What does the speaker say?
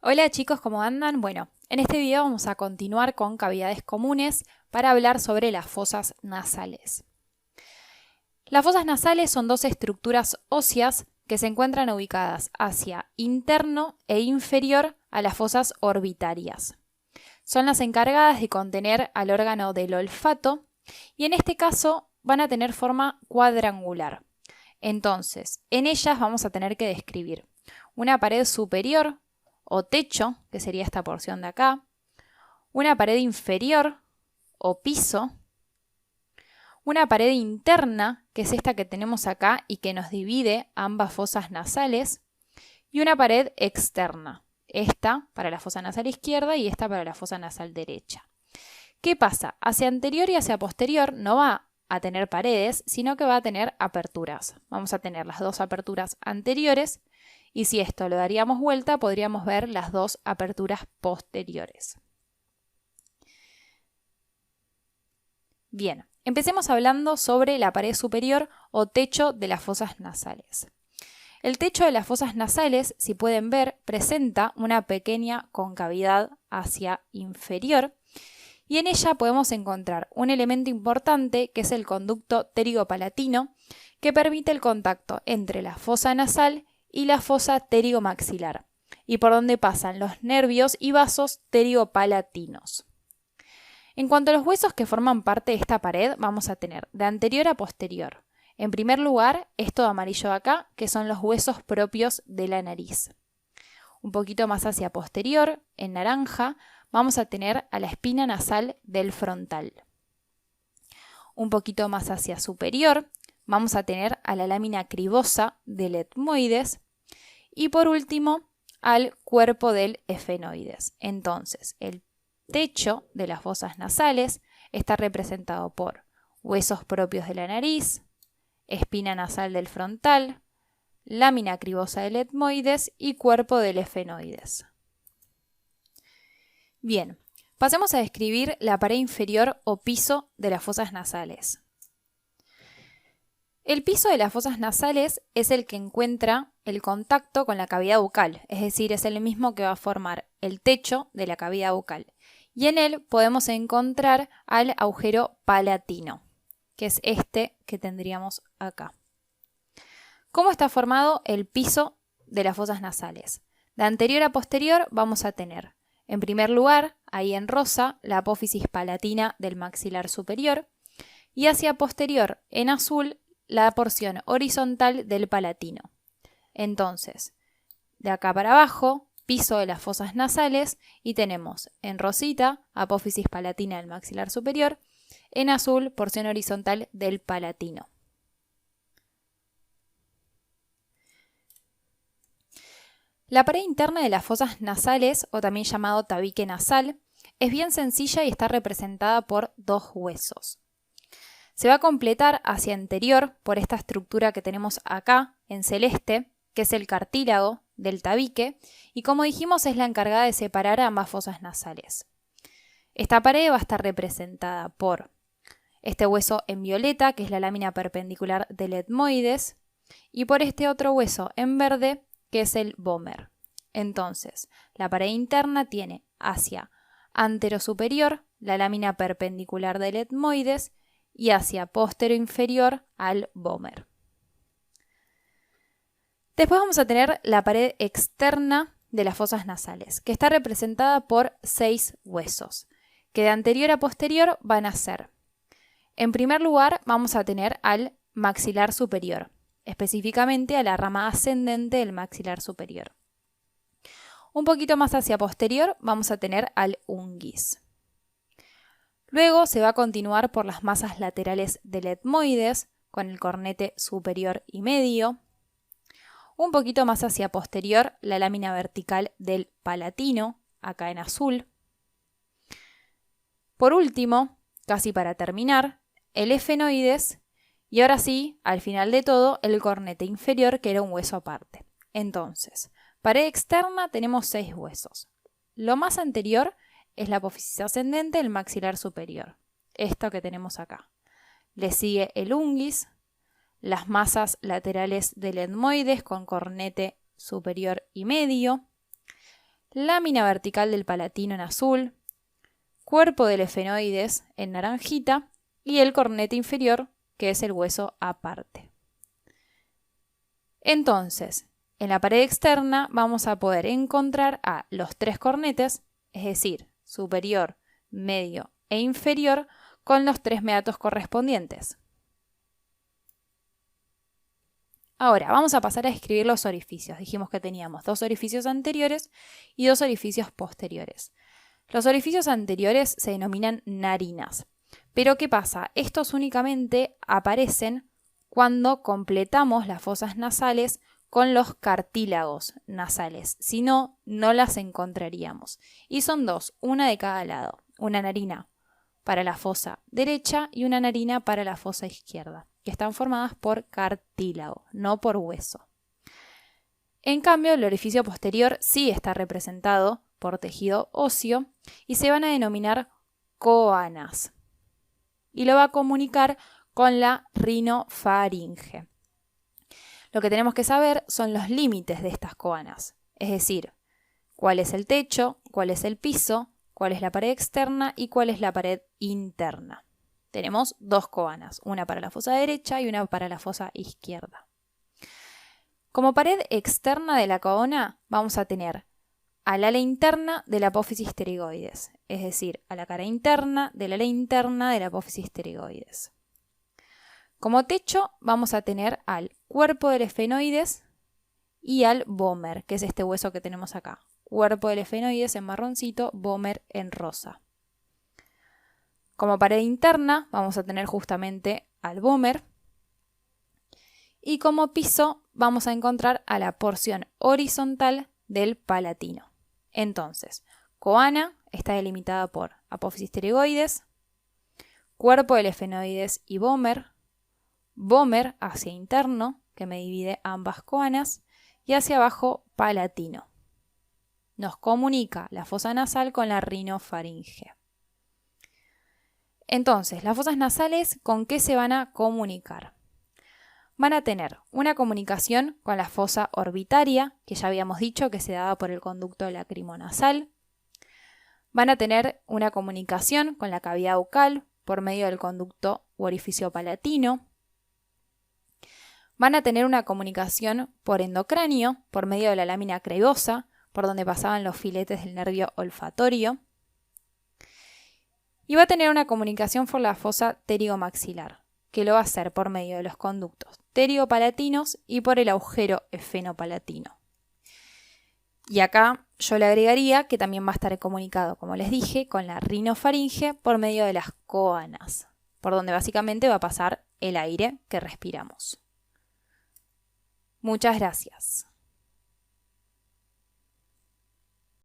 Hola chicos, ¿cómo andan? Bueno, en este video vamos a continuar con cavidades comunes para hablar sobre las fosas nasales. Las fosas nasales son dos estructuras óseas que se encuentran ubicadas hacia interno e inferior a las fosas orbitarias. Son las encargadas de contener al órgano del olfato y en este caso van a tener forma cuadrangular. Entonces, en ellas vamos a tener que describir una pared superior o techo, que sería esta porción de acá, una pared inferior o piso, una pared interna, que es esta que tenemos acá y que nos divide ambas fosas nasales, y una pared externa, esta para la fosa nasal izquierda y esta para la fosa nasal derecha. ¿Qué pasa? Hacia anterior y hacia posterior no va a tener paredes, sino que va a tener aperturas. Vamos a tener las dos aperturas anteriores y si esto lo daríamos vuelta, podríamos ver las dos aperturas posteriores. Bien, empecemos hablando sobre la pared superior o techo de las fosas nasales. El techo de las fosas nasales, si pueden ver, presenta una pequeña concavidad hacia inferior y en ella podemos encontrar un elemento importante que es el conducto pterigopalatino que permite el contacto entre la fosa nasal y la fosa pterigomaxilar y por donde pasan los nervios y vasos pterigopalatinos. En cuanto a los huesos que forman parte de esta pared, vamos a tener de anterior a posterior. En primer lugar, esto de amarillo de acá, que son los huesos propios de la nariz. Un poquito más hacia posterior, en naranja, vamos a tener a la espina nasal del frontal. Un poquito más hacia superior, vamos a tener a la lámina cribosa del etmoides y por último al cuerpo del efenoides. Entonces, el techo de las fosas nasales está representado por huesos propios de la nariz, espina nasal del frontal, lámina cribosa del etmoides y cuerpo del efenoides. Bien, pasemos a describir la pared inferior o piso de las fosas nasales. El piso de las fosas nasales es el que encuentra el contacto con la cavidad bucal, es decir, es el mismo que va a formar el techo de la cavidad bucal. Y en él podemos encontrar al agujero palatino, que es este que tendríamos acá. ¿Cómo está formado el piso de las fosas nasales? De anterior a posterior vamos a tener, en primer lugar, ahí en rosa, la apófisis palatina del maxilar superior y hacia posterior, en azul, la porción horizontal del palatino. Entonces, de acá para abajo, piso de las fosas nasales y tenemos en rosita, apófisis palatina del maxilar superior, en azul, porción horizontal del palatino. La pared interna de las fosas nasales, o también llamado tabique nasal, es bien sencilla y está representada por dos huesos. Se va a completar hacia anterior por esta estructura que tenemos acá en celeste, que es el cartílago del tabique, y como dijimos es la encargada de separar ambas fosas nasales. Esta pared va a estar representada por este hueso en violeta, que es la lámina perpendicular del etmoides, y por este otro hueso en verde, que es el vómer. Entonces, la pared interna tiene hacia anterosuperior la lámina perpendicular del etmoides y hacia posterior-inferior al vómer. Después vamos a tener la pared externa de las fosas nasales, que está representada por 6 huesos, que de anterior a posterior van a ser. En primer lugar, vamos a tener al maxilar superior, específicamente a la rama ascendente del maxilar superior. Un poquito más hacia posterior vamos a tener al unguis. Luego se va a continuar por las masas laterales del etmoides, con el cornete superior y medio. Un poquito más hacia posterior, la lámina vertical del palatino, acá en azul. Por último, casi para terminar, el efenoides y ahora sí, al final de todo, el cornete inferior, que era un hueso aparte. Entonces, pared externa tenemos 6 huesos. Lo más anterior es la apófisis ascendente del maxilar superior, esto que tenemos acá. Le sigue el unguis, las masas laterales del etmoides con cornete superior y medio, lámina vertical del palatino en azul, cuerpo del efenoides en naranjita y el cornete inferior, que es el hueso aparte. Entonces, en la pared externa vamos a poder encontrar a los 3 cornetes, es decir, superior, medio e inferior, con los 3 meatos correspondientes. Ahora, vamos a pasar a escribir los orificios. Dijimos que teníamos 2 orificios anteriores y 2 orificios posteriores. Los orificios anteriores se denominan narinas. Pero ¿qué pasa? Estos únicamente aparecen cuando completamos las fosas nasales con los cartílagos nasales. Si no, no las encontraríamos. Y son 2, una de cada lado. Una narina para la fosa derecha y una narina para la fosa izquierda, que están formadas por cartílago, no por hueso. En cambio, el orificio posterior sí está representado por tejido óseo y se van a denominar coanas. Y lo va a comunicar con la rinofaringe. Lo que tenemos que saber son los límites de estas coanas, es decir, cuál es el techo, cuál es el piso, cuál es la pared externa y cuál es la pared interna. Tenemos 2 coanas, una para la fosa derecha y una para la fosa izquierda. Como pared externa de la coana vamos a tener al ala interna de la apófisis pterygoides, es decir, a la cara interna del ala interna de la apófisis pterygoides. Como techo vamos a tener al cuerpo del efenoides y al vómer, que es este hueso que tenemos acá. Cuerpo del efenoides en marroncito, vómer en rosa. Como pared interna vamos a tener justamente al vómer. Y como piso vamos a encontrar a la porción horizontal del palatino. Entonces, coana está delimitada por apófisis pterygoides, cuerpo del efenoides y vómer, vómer hacia interno, que me divide ambas coanas, y hacia abajo palatino. Nos comunica la fosa nasal con la rinofaringe. Entonces, las fosas nasales, ¿con qué se van a comunicar? Van a tener una comunicación con la fosa orbitaria, que ya habíamos dicho que se daba por el conducto lacrimonasal. Van a tener una comunicación con la cavidad bucal por medio del conducto u orificio palatino. Van a tener una comunicación por endocráneo, por medio de la lámina crevosa, por donde pasaban los filetes del nervio olfatorio. Y va a tener una comunicación por la fosa pterigomaxilar, que lo va a hacer por medio de los conductos pterigopalatinos y por el agujero efenopalatino. Y acá yo le agregaría que también va a estar comunicado, como les dije, con la rinofaringe por medio de las coanas, por donde básicamente va a pasar el aire que respiramos. Muchas gracias.